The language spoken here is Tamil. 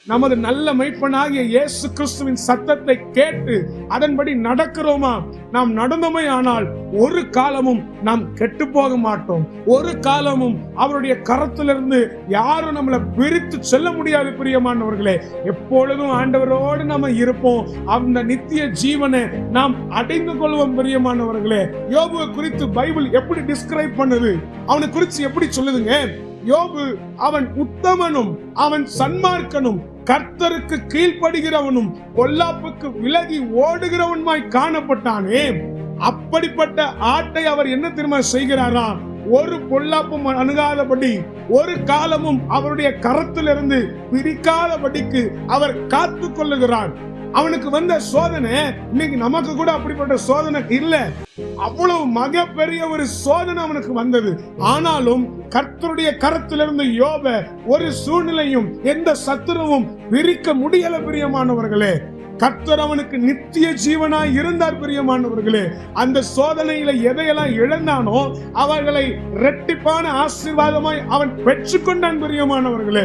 நமது நல்ல மெய்ப்பனாகிய இயேசு கிறிஸ்துவின் சத்தத்தை கேட்டு அதன்படி நடக்கிறோமா? நாம் நடந்தோமே ஆனால் ஒரு காலமும் நாம் கெட்டு போக மாட்டோம். ஒரு காலமும் அவருடைய கரத்திலிருந்து யாரும் நம்மளை பிரித்து செல்ல முடியாது. பிரியமானவர்களே, எப்பொழுதும் ஆண்டவரோடு நம்ம இருப்போம். அந்த நித்திய ஜீவனை நாம் அடைந்து கொள்வோம். பிரியமானவர்களே, யோபுவை குறித்து பைபிள் எப்படி டிஸ்கிரைப் பண்ணுது, அவனை குறித்து எப்படி சொல்லுதுங்க? யோபு அவன் உத்தமனும் அவன் சன்மார்க்கனும் கர்த்தருக்கு கீழ்ப்படுகிறவனும் பொல்லாப்புக்கு விலகி ஓடுகிறவனுமாய் காணப்பட்டானே. அப்படிப்பட்ட ஆட்டை அவர் என்ன திரும்ப செய்கிறாரா? ஒரு பொல்லாப்பும் அணுகாதபடி, ஒரு காலமும் அவருடைய கரத்திலிருந்து பிரிக்காதபடிக்கு அவர் காத்து கொள்ளுகிறார். அவனுக்கு வந்த சோதனை இன்னைக்கு நமக்கு கூட அப்படிப்பட்ட சோதனை இல்ல. அவ்வளவு மக பெரிய ஒரு சோதனை அவனுக்கு வந்தது. ஆனாலும் கர்த்தருடைய கரத்திலிருந்து யோபை ஒரு சூழ்நிலையும் எந்த சத்துருவும் பிரிக்க முடியல. பிரியமானவர்களே, கர்த்தர் அவனுக்கு நித்திய ஜீவனாய் இருந்தார். பிரியமானவர்களே, அந்த சோதனையில எதையெல்லாம் இழந்தானோ அவர்களை இரட்டிப்பான ஆசீர்வாதமாய் அவன் பெற்றுக்கொண்டான். பிரியமானவர்களே,